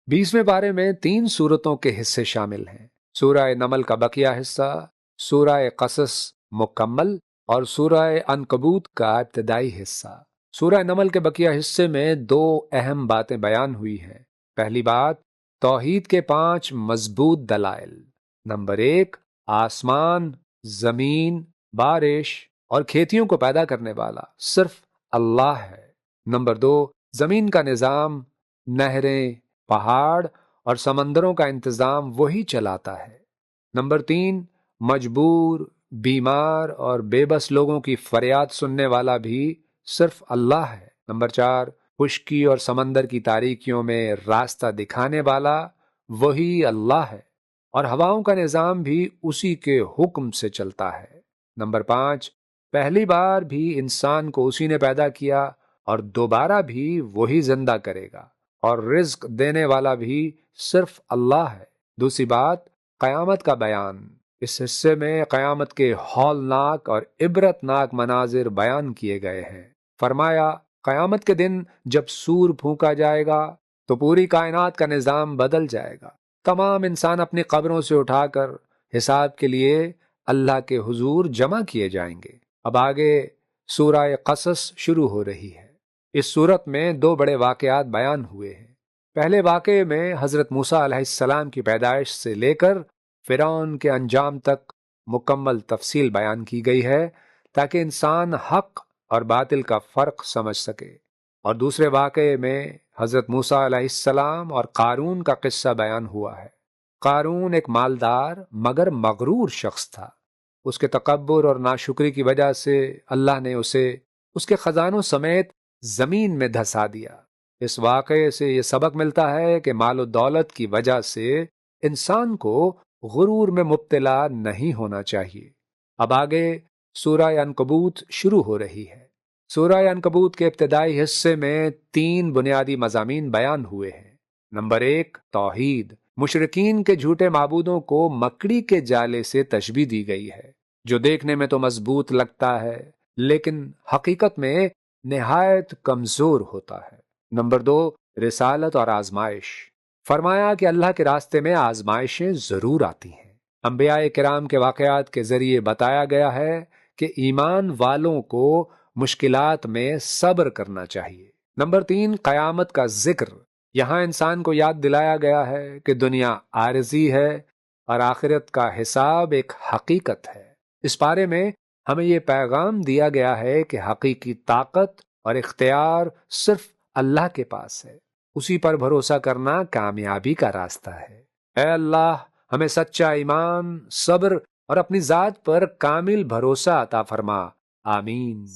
20वें पारे में 3 सूरतों के हिस्से शामिल हैं। सूरह नमल का बकिया हिस्सा, सूरह कसस मुकम्मल और सूरह अनकबूत का इब्तदाई हिस्सा। सूरह नमल के बकिया हिस्से में 2 अहम बातें बयान हुई हैं। पहली बात, तौहीद के 5 मजबूत दलाइल। नंबर 1, आसमान, जमीन, बारिश और खेतियों को पैदा करने वाला सिर्फ अल्लाह है। नंबर 2, जमीन का निजाम, नहरें, पहाड़ और समंदरों का इंतजाम वही चलाता है। नंबर 3, मजबूर, बीमार और बेबस लोगों की फरियाद सुनने वाला भी सिर्फ अल्लाह है। नंबर 4, खुश्की और समंदर की तारीकियों में रास्ता दिखाने वाला वही अल्लाह है और हवाओं का निजाम भी उसी के हुक्म से चलता है। नंबर 5, पहली बार भी इंसान को उसी ने पैदा किया और दोबारा भी वही जिंदा करेगा और रिज्क देने वाला भी सिर्फ अल्लाह है। दूसरी बात, क़यामत का बयान। इस हिस्से में क़यामत के हौलनाक और इबरतनाक मनाजिर बयान किए गए हैं। फरमाया, क़यामत के दिन जब सूर फूंका जाएगा तो पूरी कायनात का निज़ाम बदल जाएगा। तमाम इंसान अपनी कब्रों से उठाकर हिसाब के लिए अल्लाह के हुजूर जमा किए जाएंगे। अब आगे सूरह कसस शुरू हो रही है। इस सूरत में 2 बड़े वाक़यात बयान हुए हैं। पहले वाक़े में हज़रत मूसा अलैहिस्सलाम की पैदाइश से लेकर फ़िरौन के अंजाम तक मुकम्मल तफसील बयान की गई है ताकि इंसान हक और बातिल का फ़र्क समझ सके। और दूसरे वाक़े में हज़रत मूसा अलैहिस्सलाम और क़ारून का किस्सा बयान हुआ है। क़ारून एक मालदार मगर मगरूर शख्स था। उसके तकब्बुर और नाशुक्री की वजह से अल्लाह ने उसे उसके खजानों समेत जमीन में धंसा दिया। इस वाक़े से ये सबक मिलता है कि माल और दौलत की वजह से इंसान को गुरूर में मुब्तला नहीं होना चाहिए। अब आगे सूरह अनकबूत शुरू हो रही है। सूरह अनकबूत के इब्तदाई हिस्से में 3 बुनियादी मज़ामीन बयान हुए हैं। नंबर 1, तौहीद। मुशरिकीन के झूठे माबूदों को मकड़ी के जाले से तशबीह दी गई है, जो देखने में तो मजबूत लगता है लेकिन हकीकत में निहायत कमजोर होता है। नंबर 2, रिसालत और आजमाइश। फरमाया कि अल्लाह के रास्ते में आजमाइशें जरूर आती हैं। अंबियाए किराम के वाकयात के जरिए बताया गया है कि ईमान वालों को मुश्किलात में सब्र करना चाहिए। नंबर 3, कयामत का जिक्र। यहाँ इंसान को याद दिलाया गया है कि दुनिया आरजी है और आखिरत का हिसाब एक हकीकत है। इस पारे में हमें ये पैगाम दिया गया है कि हकीकी ताकत और इख्तियार सिर्फ अल्लाह के पास है। उसी पर भरोसा करना कामयाबी का रास्ता है। ऐ अल्लाह, हमें सच्चा ईमान, सब्र और अपनी जात पर कामिल भरोसा अता फरमा। आमीन।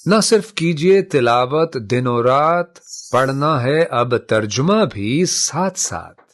न सिर्फ कीजिए तिलावत दिन और रात, पढ़ना है अब तर्जुमा भी साथ साथ।